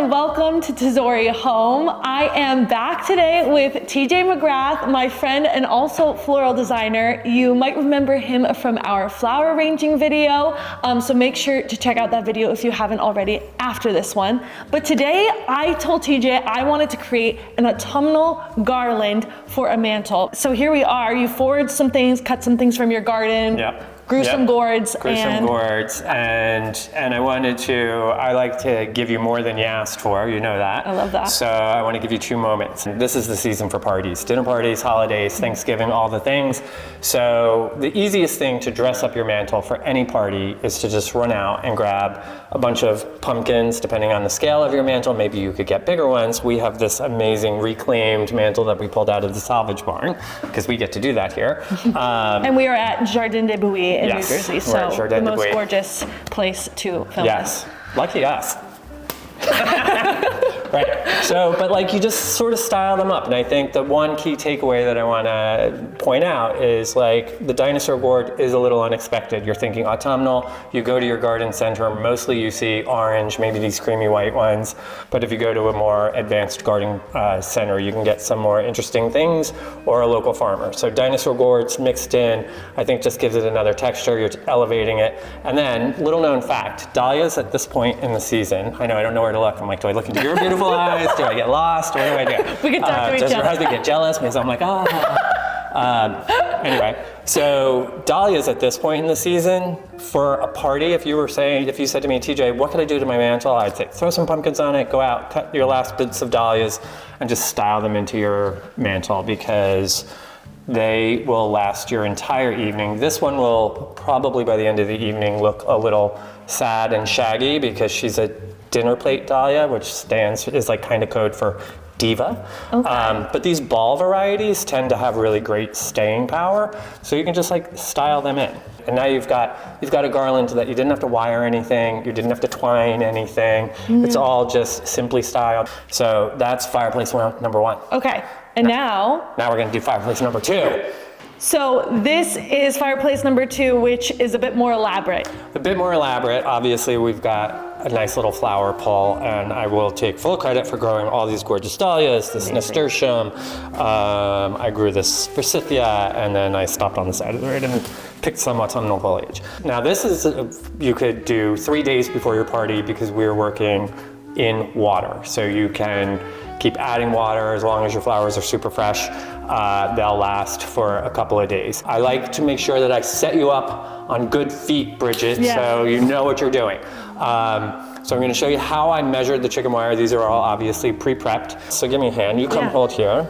and welcome to Tazori Home. I am back today with TJ McGrath, my friend and also floral designer. You might remember him from our flower arranging video, so make sure to check out that video if you haven't already after this one. But today I told TJ I wanted to create an autumnal garland for a mantle. So here we are. You foraged some things, cut some things from your garden. Yep. Grew some gourds. And I like to give you more than you asked for, you know that. I love that. So I want to give you 2 moments. This is the season for parties, dinner parties, holidays, Thanksgiving, all the things. So the easiest thing to dress up your mantle for any party is to just run out and grab a bunch of pumpkins, depending on the scale of your mantle. Maybe you could get bigger ones. We have this amazing reclaimed mantle that we pulled out of the salvage barn, because we get to do that here. And we are at Jardin de Buis in New Jersey, so the most gorgeous place to film this. Lucky us. Right, so, but like you just sort of style them up. And I think the one key takeaway that I want to point out is like the dinosaur gourd is a little unexpected. You're thinking autumnal, you go to your garden center, mostly you see orange, maybe these creamy white ones. But if you go to a more advanced garden center, you can get some more interesting things, or a local farmer. So dinosaur gourds mixed in, I think just gives it another texture, you're elevating it. And then, little known fact, dahlias at this point in the season, I know I don't know where to look. I'm like, do I look into your beautiful eyes? Do I get lost? What do I do? We can talk to each other. Does your husband get jealous? Because I'm like, anyway, so dahlias at this point in the season, for a party, if you said to me, TJ, what could I do to my mantle? I'd say, throw some pumpkins on it, go out, cut your last bits of dahlias, and just style them into your mantle, because they will last your entire evening. This one will probably, by the end of the evening, look a little sad and shaggy, because she's a dinner plate dahlia, which is like kind of code for diva. Okay. But these ball varieties tend to have really great staying power, so you can just like style them in. And now you've got a garland that you didn't have to wire anything, you didn't have to twine anything. It's all just simply styled. So that's fireplace number 1. Okay, and now we're gonna do fireplace number 2. So this is fireplace number 2, which is a bit more elaborate. A bit more elaborate. Obviously, we've got a nice little flower pole, and I will take full credit for growing all these gorgeous dahlias, this nasturtium. I grew this forsythia, and then I stopped on the side of the road and picked some autumnal foliage. Now this is, you could do 3 days before your party, because we're working in water. So you can keep adding water as long as your flowers are super fresh. They'll last for a couple of days. I like to make sure that I set you up on good feet, Bridget, so you know what you're doing. So I'm gonna show you how I measured the chicken wire. These are all obviously pre-prepped. So give me a hand, you come hold here,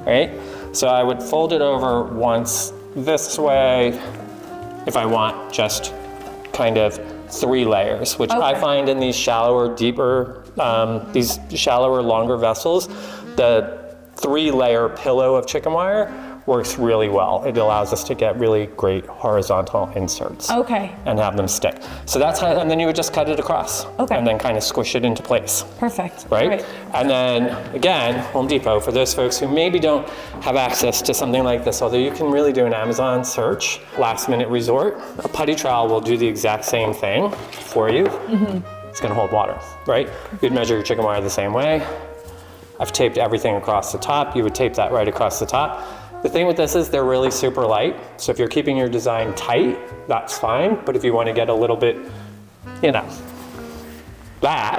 right? So I would fold it over once this way if I want just kind of 3 layers, which I find in these shallower, deeper, these shallower, longer vessels, the 3-layer pillow of chicken wire works really well. It allows us to get really great horizontal inserts. Okay. And have them stick. So that's how, and then you would just cut it across. Okay. And then kind of squish it into place. Perfect. Right? And then again, Home Depot, for those folks who maybe don't have access to something like this, although you can really do an Amazon search, last minute resort, a putty trowel will do the exact same thing for you. It's gonna hold water, right? You'd measure your chicken wire the same way. I've taped everything across the top. You would tape that right across the top. The thing with this is they're really super light. So if you're keeping your design tight, that's fine. But if you want to get a little bit, you know, that,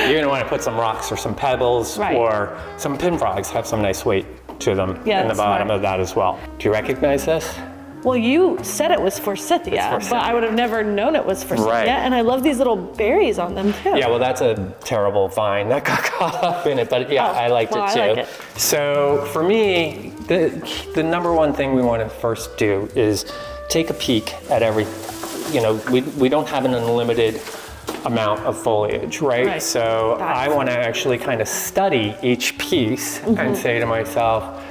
you're gonna want to put some rocks or some pebbles, or some pin frogs have some nice weight to them in the bottom of that as well. Do you recognize this? Well, you said it was forsythia, but I would have never known it was forsythia, and I love these little berries on them too. Yeah, well, that's a terrible vine that got caught up in it, but yeah, I liked it too. I like it. So for me, the number one thing we want to first do is take a peek at every, you know, we don't have an unlimited amount of foliage, right? So I want to actually kind of study each piece and say to myself,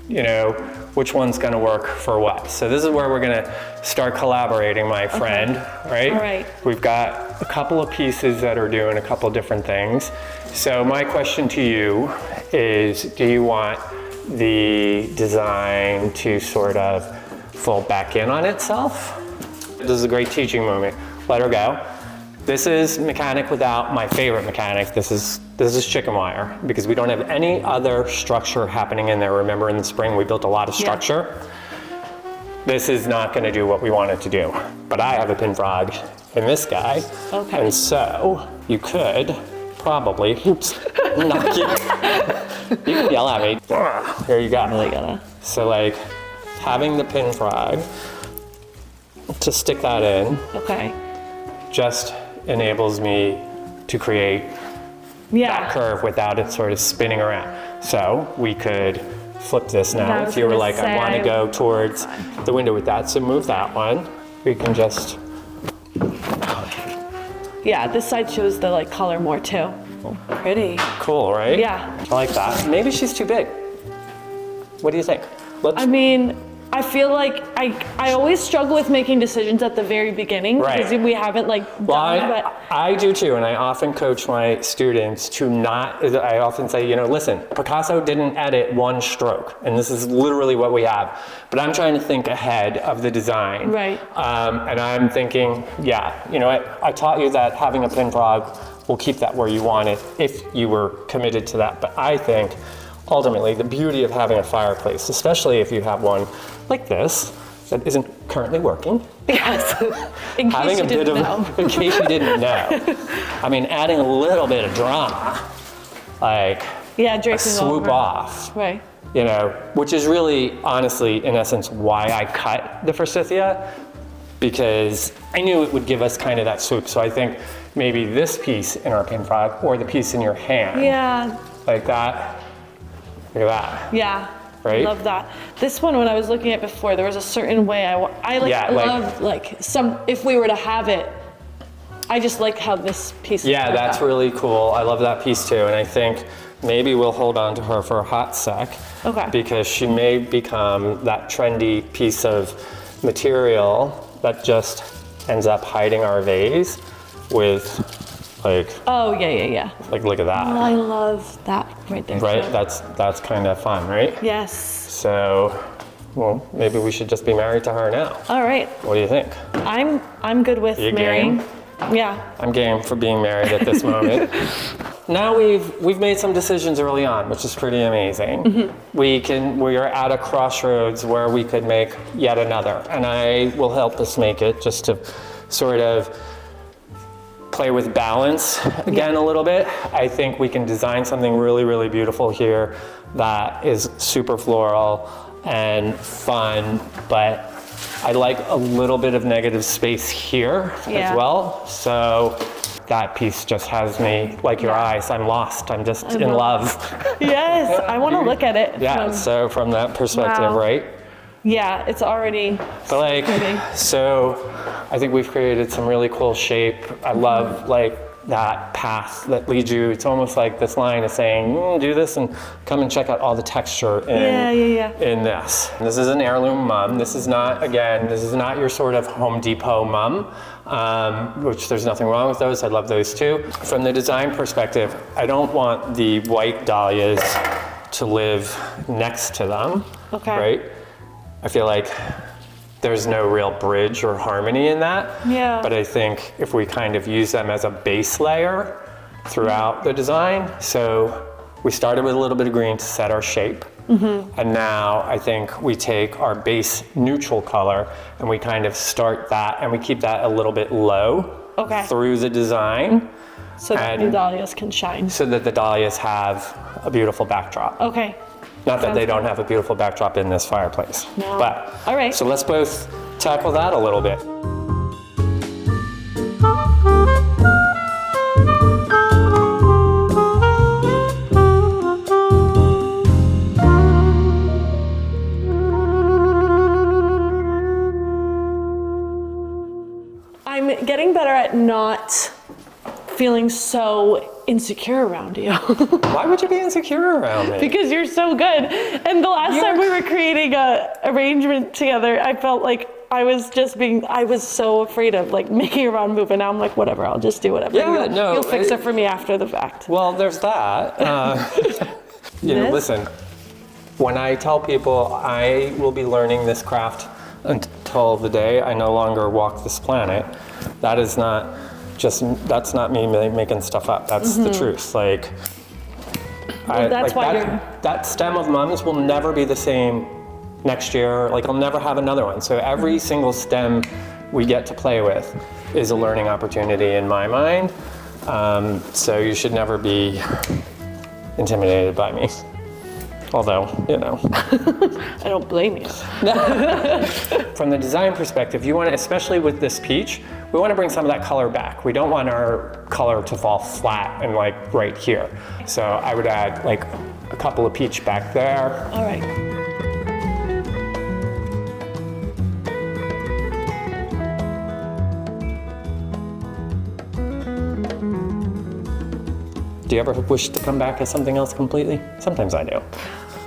you know, which one's gonna work for what. So this is where we're gonna start collaborating, my friend, right? All right. We've got a couple of pieces that are doing a couple of different things. So my question to you is, do you want the design to sort of fold back in on itself? This is a great teaching moment. Let her go. This is mechanic without my favorite mechanic. This is chicken wire because we don't have any other structure happening in there. Remember in the spring we built a lot of structure? Yeah. This is not going to do what we want it to do. But I have a pin frog in this guy. Okay. And so you could probably, oops, knock you. You can yell at me. There you go. Really gotta. So like having the pin frog to stick that in. Okay. Just enables me to create that curve without it sort of spinning around. So we could flip this now. If you were like, I want to go towards the window with that, so move that one. We can just. Yeah, this side shows the like color more too. Pretty. Cool, right? Yeah. I like that. Maybe she's too big. What do you think? I mean, I feel like I always struggle with making decisions at the very beginning because we haven't like done. I do too, and I often coach my students to not. I often say, you know, listen, Picasso didn't edit one stroke, and this is literally what we have. But I'm trying to think ahead of the design, right? And I'm thinking, yeah, you know, I taught you that having a pin frog will keep that where you want it if you were committed to that. But I think ultimately the beauty of having a fireplace, especially if you have one like this that isn't currently working. Yes. In case you didn't know. In case you didn't know. I mean, adding a little bit of drama, like a swoop off. Right. You know, which is really, honestly, in essence, why I cut the forsythia, because I knew it would give us kind of that swoop. So I think maybe this piece in our pin frog or the piece in your hand. Yeah. Like that. Look at that. Yeah. Right? I love that. This one, when I was looking at it before, there was a certain way I love if we were to have it, I just like how this piece is. Yeah, that's really cool. I love that piece too. And I think maybe we'll hold on to her for a hot sec. Okay. Because she may become that trendy piece of material that just ends up hiding our vase with like. Oh, yeah. Like, look at that. Oh, I love that right there. Right? Too. That's kind of fun, right? Yes. So, well, maybe we should just be married to her now. All right. What do you think? I'm good with marrying. Game? Yeah. I'm game for being married at this moment. Now we've made some decisions early on, which is pretty amazing. Mm-hmm. We are at a crossroads where we could make yet another, and I will help us make it just to sort of play with balance again a little bit. I think we can design something really, really beautiful here that is super floral and fun, but I like a little bit of negative space here as well. So that piece just has me, like your eyes, I'm lost, I'm just in love. Yes, I want to look at it. Yeah, so from that perspective, right? Yeah, it's already pretty. So I think we've created some really cool shape. I love like that path that leads you. It's almost like this line is saying, do this and come and check out all the texture in this. This is an heirloom mum. This is not your sort of Home Depot mum, which there's nothing wrong with those. I love those too. From the design perspective, I don't want the white dahlias to live next to them, right? I feel like there's no real bridge or harmony in that. Yeah. But I think if we kind of use them as a base layer throughout the design, so we started with a little bit of green to set our shape. Mm-hmm. And now I think we take our base neutral color and we kind of start that and we keep that a little bit low through the design. So that the dahlias can shine. So that the dahlias have a beautiful backdrop. Okay. Not that they don't have a beautiful backdrop in this fireplace. No. But, all right. So let's both tackle that a little bit. I'm getting better at not feeling so insecure around you. Why would you be insecure around me? Because you're so good. And the last time we were creating a arrangement together, I felt like I was so afraid of like making a wrong move, and now I'm like, whatever, I'll just do whatever. Yeah, you'll fix it for me after the fact. Well, there's that. Listen, when I tell people I will be learning this craft until the day I no longer walk this planet, that is not that's not me making stuff up. That's the truth. Like, that stem of mums will never be the same next year. Like, I'll never have another one. So every single stem we get to play with is a learning opportunity in my mind. So you should never be intimidated by me. Although, you know. I don't blame you. From the design perspective, you want to, especially with this peach, we want to bring some of that color back. We don't want our color to fall flat and like right here. So I would add like a couple of peach back there. All right. Do you ever wish to come back as something else completely? Sometimes I do.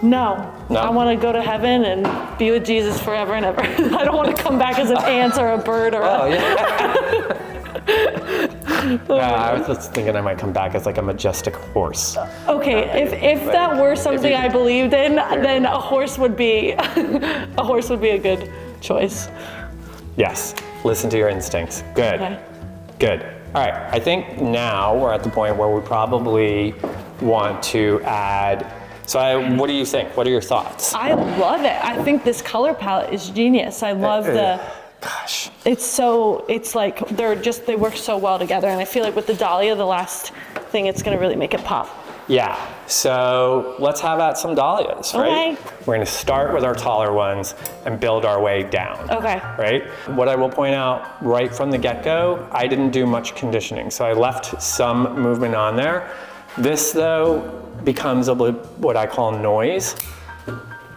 No. No? I want to go to heaven and be with Jesus forever and ever. I don't want to come back as an ant or a bird or I was just thinking I might come back as like a majestic horse. Okay, if that were something I believed in, then a horse would be a good choice. Yes, listen to your instincts. Good, Okay. good. All right, I think now we're at the point where we probably want to add, what do you think? What are your thoughts? I love it. I think this color palette is genius. I love Gosh. it's like they work so well together, and I feel like with the Dahlia, the last thing, it's gonna really make it pop. Yeah, so let's have at some Dahlias, right? Okay. We're gonna start with our taller ones and build our way down. Okay. Right? What I will point out right from the get-go, I didn't do much conditioning, so I left some movement on there. This though becomes what I call noise.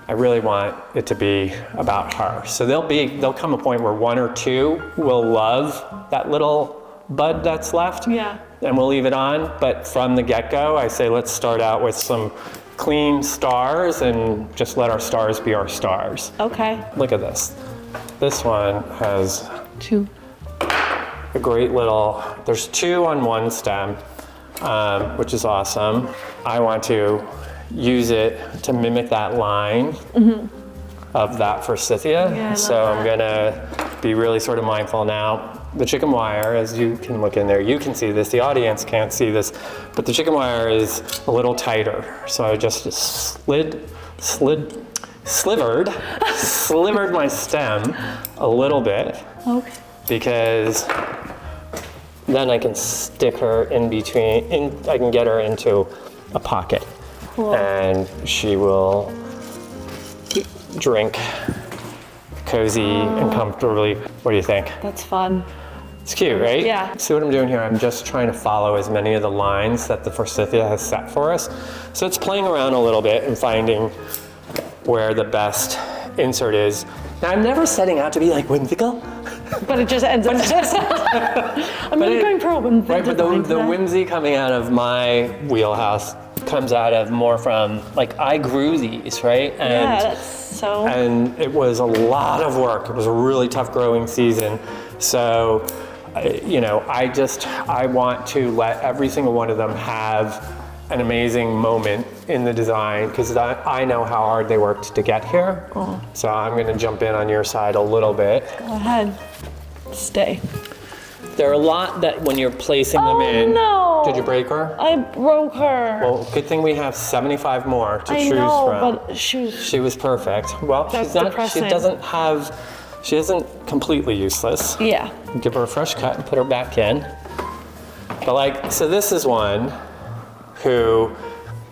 I really want it to be about her. So there'll come a point where one or two will love that little bud that's left. Yeah. And we'll leave it on, but from the get-go, I say let's start out with some clean stars and just let our stars be our stars. Okay. Look at this. This one has Two. a great there's two on one stem, which is awesome. I want to use it to mimic that line of that forsythia. Yeah, I love so I'm that. gonna be really sort of mindful now. The chicken wire, as you can look in there, you can see this, the audience can't see this, but the chicken wire is a little tighter. So I just slivered my stem a little bit. Okay. Because then I can stick her in between, I can get her into a pocket. Cool. And she will drink cozy and comfortably. What do you think? That's fun. It's cute, right? Yeah. See what I'm doing here? I'm just trying to follow as many of the lines that the forsythia has set for us. So it's playing around a little bit and finding where the best insert is. Now, I'm never setting out to be like whimsical. But it just ends up. I'm really going for a whimsy. Right, but the whimsy coming out of my wheelhouse comes out of more from, like, I grew these, right? And, yeah, that's so. And it was a lot of work. It was a really tough growing season. So, I want to let every single one of them have an amazing moment in the design because I know how hard they worked to get here. Oh. So I'm going to jump in on your side a little bit. Go ahead. Stay. There are a lot that when you're placing them in. No. Did you break her? I broke her. Well, good thing we have 75 more to choose from. But She was perfect. Well, That's depressing. She isn't completely useless. Yeah. Give her a fresh cut and put her back in. But so this is one who,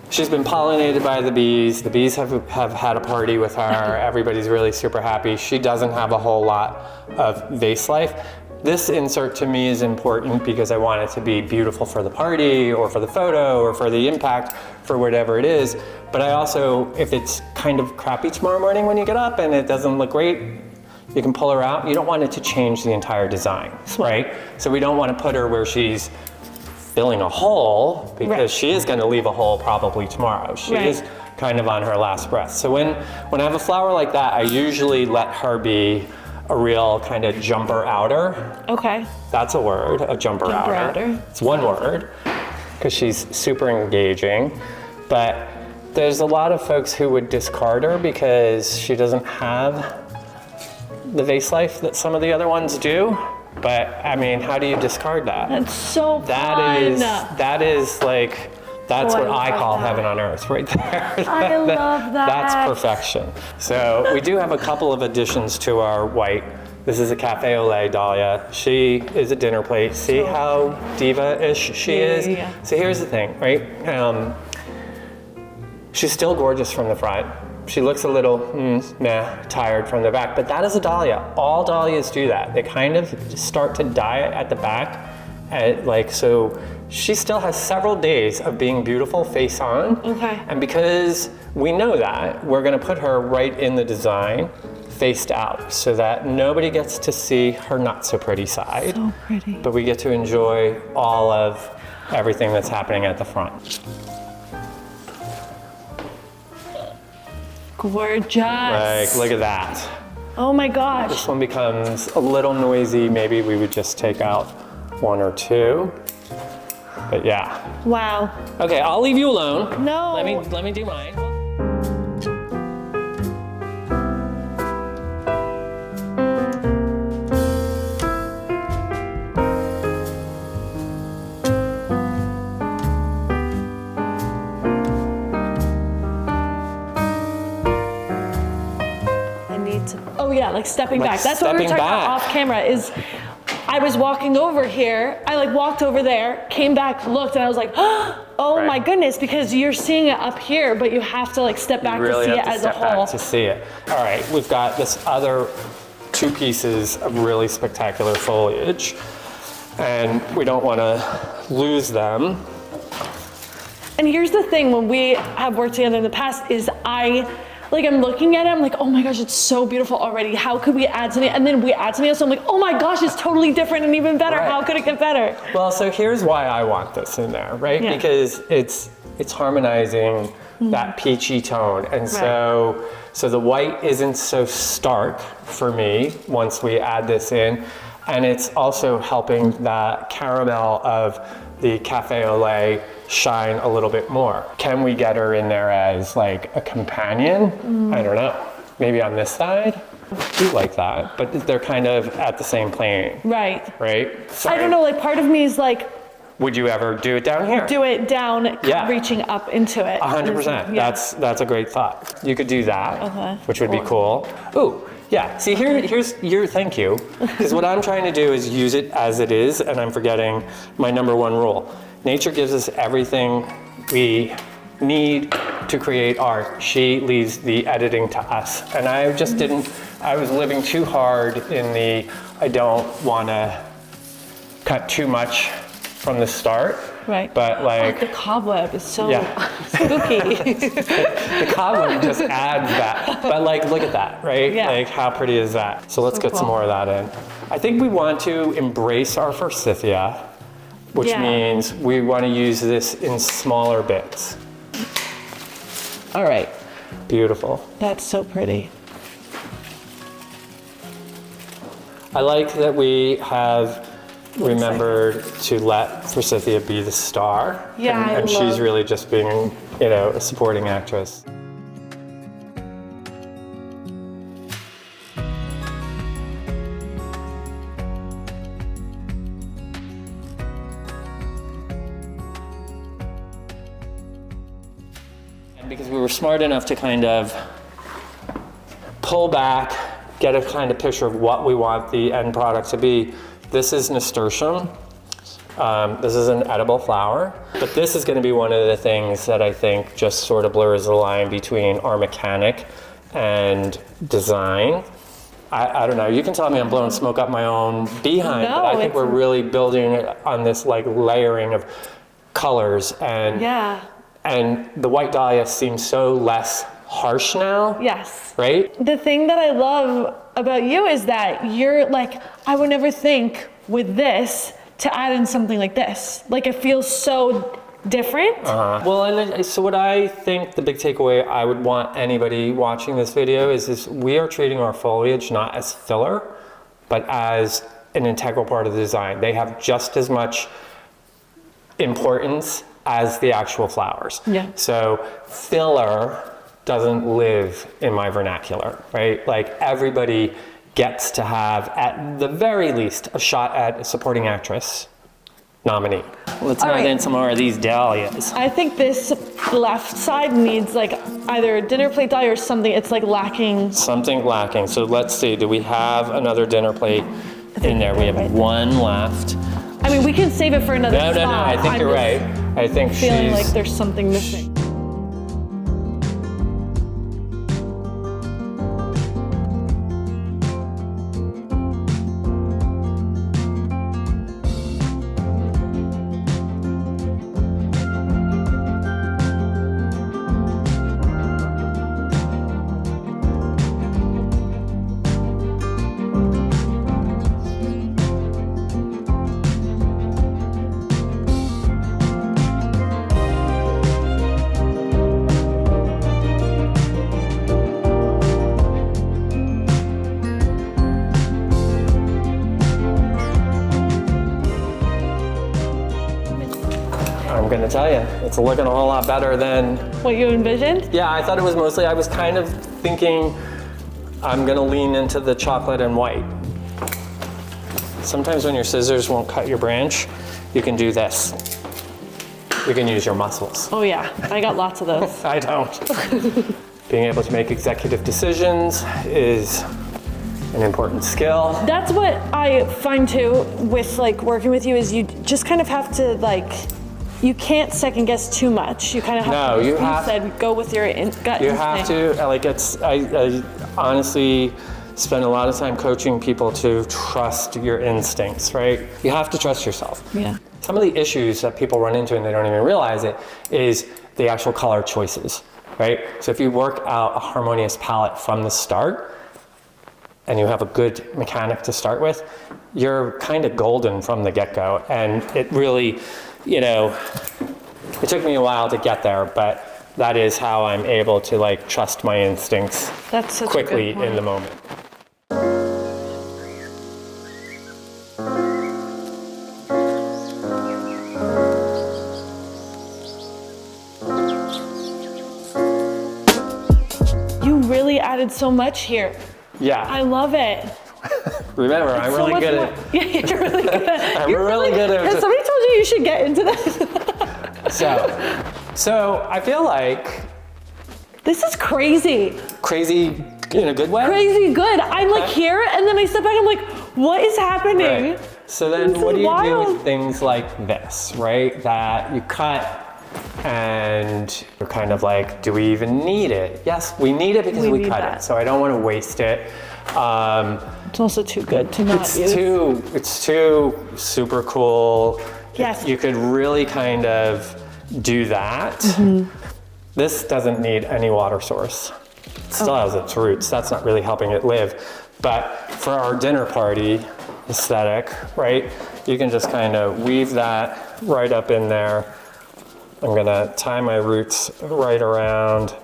she's been pollinated by the bees. The bees have had a party with her. Everybody's really super happy. She doesn't have a whole lot of vase life. This insert to me is important because I want it to be beautiful for the party or for the photo or for the impact for whatever it is. But I also, if it's kind of crappy tomorrow morning when you get up and it doesn't look great, you can pull her out. You don't want it to change the entire design, right? So we don't want to put her where she's filling a hole because she is going to leave a hole probably tomorrow. She is kind of on her last breath. So when I have a flower like that, I usually let her be a real kind of jumper outer. Okay. That's a word, a jumper outer. It's one word because she's super engaging. But there's a lot of folks who would discard her because she doesn't have the vase life that some of the other ones do. But I mean, how do you discard that? That's so That is like, that's what I call heaven on earth right there. I love that. That's perfection. So we do have a couple of additions to our white. This is a cafe au lait dahlia. She is a dinner plate. See how diva-ish she is? Yeah. So here's the thing, right? She's still gorgeous from the front. She looks a little tired from the back, but that is a dahlia. All dahlias do that. They kind of start to die at the back. So she still has several days of being beautiful face on. Okay. And because we know that, we're gonna put her right in the design, faced out, so that nobody gets to see her not so pretty side. So pretty. But we get to enjoy all of everything that's happening at the front. Gorgeous. Like, look at that. Oh my gosh. This one becomes a little noisy. Maybe we would just take out one or two. But yeah. Wow. Okay, I'll leave you alone. No. Let me do mine. Oh yeah, like stepping back. That's what we were talking about off camera is I was walking over here, I like walked over there, came back, looked, and I was like, oh my goodness, because you're seeing it up here, but you have to like step back to see it as a whole. To see it. All right, we've got this other two pieces of really spectacular foliage, and we don't want to lose them. And here's the thing, when we have worked together in the past is I'm looking at it, I'm like, oh my gosh, it's so beautiful already. How could we add something? And then we add something else, so I'm like, oh my gosh, it's totally different and even better. Right. How could it get better? Well, so here's why I want this in there, right? Yeah. Because it's harmonizing that peachy tone. And so the white isn't so stark for me once we add this in. And it's also helping that caramel of the cafe au lait shine a little bit more. Can we get her in there as like a companion? I don't know. Maybe on this side? I do like that, but they're kind of at the same plane. Right. Right? Sorry. I don't know, like part of me is like, would you ever do it down here? Do it down, reaching up into it. 100%. Yeah. That's a great thought. You could do that, which would be cool. Ooh. Yeah, see here's your thank you, because what I'm trying to do is use it as it is, and I'm forgetting my number one rule. Nature gives us everything we need to create art. She leaves the editing to us. And I just I was living too hard in I don't want to cut too much from the start. Right. But like the cobweb is so spooky. The cobweb just adds that. But like, look at that, right? Yeah. Like, how pretty is that? So let's get some more of that in. I think we want to embrace our forsythia, which means we want to use this in smaller bits. All right. Beautiful. That's so pretty. I like that we have remembered to let forsythia be the star. Yeah, and she's really just being, a supporting actress. And because we were smart enough to kind of pull back, get a kind of picture of what we want the end product to be. This is nasturtium. This is an edible flower, but this is going to be one of the things that I think just sort of blurs the line between our mechanic and design. I don't know, you can tell me I'm blowing smoke up my own behind, but I think we're really building on this like layering of colors, and the white dahlia seems so less harsh now. Yes. Right? The thing that I love about you is that you're like, I would never think with this to add in something like this. Like it feels so different. Well, and so what I think the big takeaway I would want anybody watching this video is we are treating our foliage not as filler, but as an integral part of the design. They have just as much importance as the actual flowers. Yeah. So filler doesn't live in my vernacular, right? Like everybody gets to have, at the very least, a shot at a supporting actress nominee. Let's add in some more of these dahlias. I think this left side needs like either a dinner plate dahlia or something. It's like lacking. Something lacking. So let's see, do we have another dinner plate in there? We have one left. I mean, we can save it for another spot. No, I think you're right. I think feeling she's... like there's something missing. I'm gonna tell you, it's looking a whole lot better than... What you envisioned? Yeah, I thought it was mostly, I was kind of thinking I'm gonna lean into the chocolate and white. Sometimes when your scissors won't cut your branch, you can do this. You can use your muscles. Oh yeah, I got lots of those. I don't. Being able to make executive decisions is an important skill. That's what I find too with like working with you is you just kind of have to like, you can't second guess too much. You kind of have to, you said, go with your gut instinct. You have to, like I honestly spend a lot of time coaching people to trust your instincts, right? You have to trust yourself. Yeah. Some of the issues that people run into and they don't even realize it is the actual color choices, right? So if you work out a harmonious palette from the start and you have a good mechanic to start with, you're kind of golden from the get-go. And it really, you know, it took me a while to get there, but that is how I'm able to like trust my instincts quickly in the moment. You really added so much here. Yeah. I love it. Remember, I'm really good at... Yeah, you're really good at... I'm really good at... Has somebody told you should get into this? So I feel like... This is crazy. Crazy in a good way? Crazy good. I'm like here, and then I step back, I'm like, what is happening? Right. So then what do you do with things like this, right? That you cut and you're kind of like, do we even need it? Yes, we need it because we cut it. So I don't want to waste it. It's also too good to not use. It's too super cool. Yes. You could really kind of do that. Mm-hmm. This doesn't need any water source. It still has its roots. That's not really helping it live. But for our dinner party aesthetic, right? You can just kind of weave that right up in there. I'm gonna tie my roots right around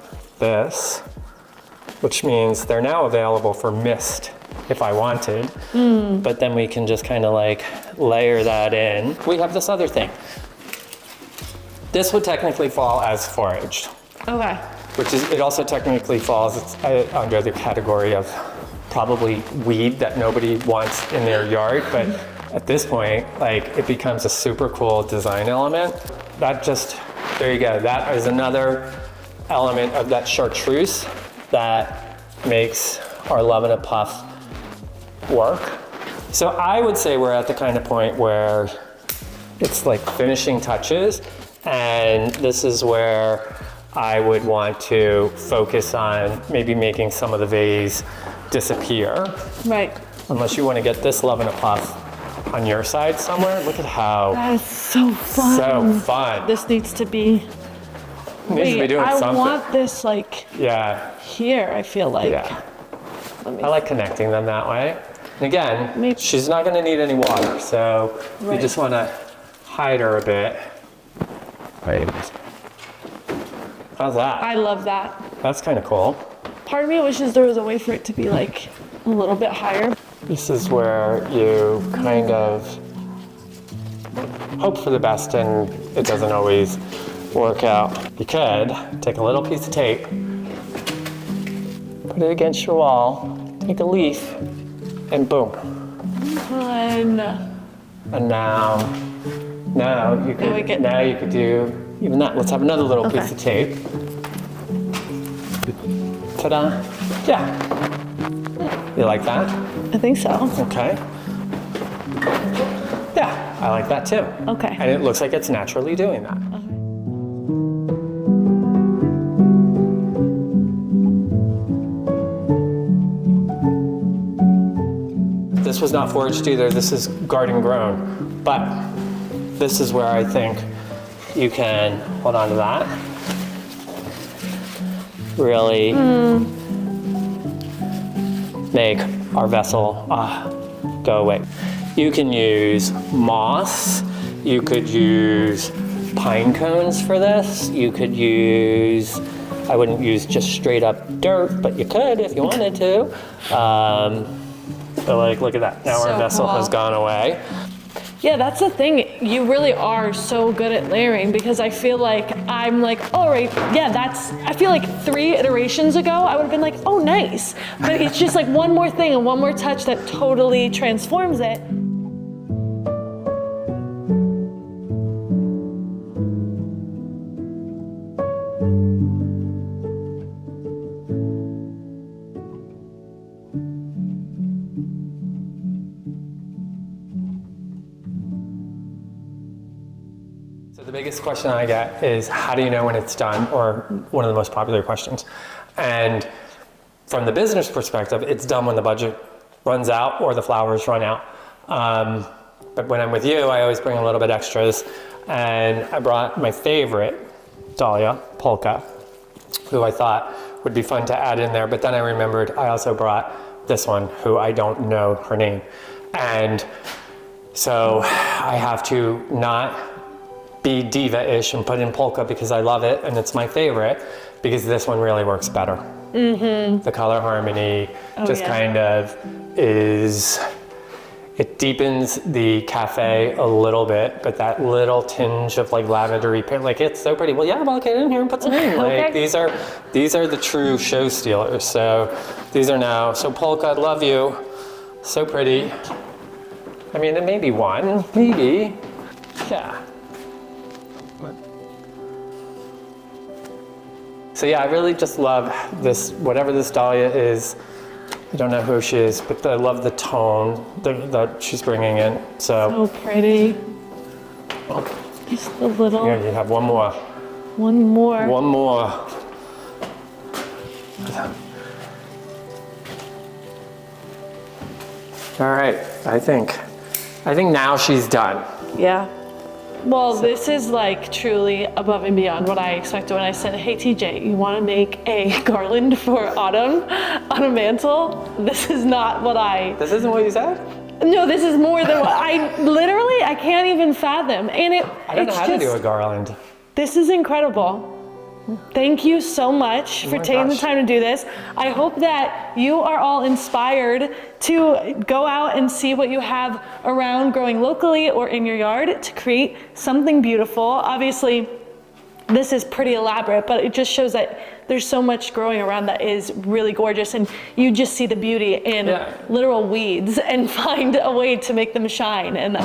this, which means they're now available for mist if I wanted, but then we can just kind of like layer that in. We have this other thing. This would technically fall as foraged. Okay. Which is, it also technically falls under the category of probably weed that nobody wants in their yard, but at this point, like it becomes a super cool design element. That just, there you go. That is another element of that chartreuse that makes our Love in a Puff work. So I would say we're at the kind of point where it's like finishing touches, and this is where I would want to focus on maybe making some of the vase disappear. Right. Unless you want to get this Love in a Puff on your side somewhere. Look at how... That is so fun. So fun. This needs to be... Needs to be doing something. I want this like... Yeah. Here, I feel like. Yeah. I like connecting them that way. And again, she's not going to need any water, so you just want to hide her a bit. Right. How's that? I love that. That's kind of cool. Part of me wishes there was a way for it to be like a little bit higher. This is where you kind of hope for the best and it doesn't always work out. You could take a little piece of tape, put it against your wall, take a leaf, and boom. Fun. And now you could do even that. Let's have another little piece of tape. Ta-da. Yeah. You like that? I think so. Okay. Yeah, I like that too. Okay. And it looks like it's naturally doing that. This was not foraged either, this is garden grown. But this is where I think you can hold on to that. Really make our vessel go away. You can use moss, you could use pine cones for this, you could use, I wouldn't use just straight up dirt, but you could if you wanted to. But like, look at that, now our vessel has gone away. Yeah, that's the thing. You really are so good at layering because I feel like I'm like, all right, yeah, I feel like 3 iterations ago, I would have been like, oh, nice. But it's just like one more thing and one more touch that totally transforms it. So the biggest question I get is, how do you know when it's done? Or one of the most popular questions. And from the business perspective, it's done when the budget runs out or the flowers run out. But when I'm with you, I always bring a little bit extras. And I brought my favorite Dahlia, Polka, who I thought would be fun to add in there. But then I remembered I also brought this one, who I don't know her name. And so I have to not be diva-ish and put in polka because I love it and it's my favorite, because this one really works better. The color harmony kind of is, it deepens the cafe a little bit, but that little tinge of like lavendery, like it's so pretty. Well, yeah, well, get in here and put some in. Like these are the true show stealers. So these are now, so polka, love you, so pretty. I mean, it may be one, maybe, yeah. So yeah, I really just love this, whatever this Dahlia is. I don't know who she is, but I love the tone that she's bringing in. So pretty. Just a little. Here, you have one more. One more. One more. All right, I think now she's done. Yeah. Well, this is like truly above and beyond what I expected when I said, hey TJ, you want to make a garland for autumn on a mantle? This is not what This isn't what you said? No, this is more than what I can't even fathom. And I don't know how to do a garland. This is incredible. Thank you so much for taking the time to do this. I hope that you are all inspired to go out and see what you have around growing locally or in your yard to create something beautiful. Obviously, this is pretty elaborate, but it just shows that there's so much growing around that is really gorgeous, and you just see the beauty in literal weeds and find a way to make them shine. And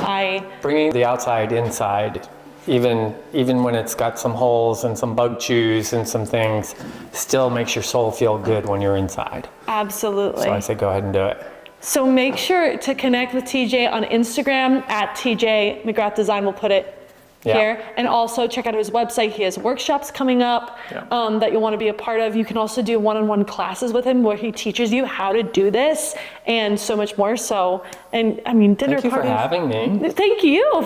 bringing the outside inside, even when it's got some holes and some bug chews and some things, still makes your soul feel good when you're inside. Absolutely. So I say go ahead and do it. So make sure to connect with TJ on Instagram at TJ McGrath Design. We'll put it here. And also check out his website. He has workshops coming up that you'll want to be a part of. You can also do one-on-one classes with him where he teaches you how to do this and so much more. So, and I mean, dinner party. Thank you for having me. Thank you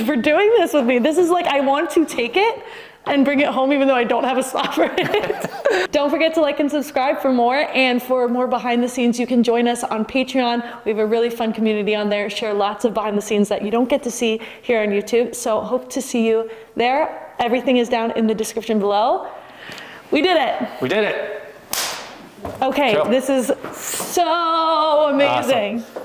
for doing this with me. This is like, I want to take it and bring it home even though I don't have a spot for it. Don't forget to like and subscribe for more, and for more behind the scenes, you can join us on Patreon. We have a really fun community on there, share lots of behind the scenes that you don't get to see here on YouTube. So hope to see you there. Everything is down in the description below. We did it. We did it. Okay, This is so amazing. Awesome.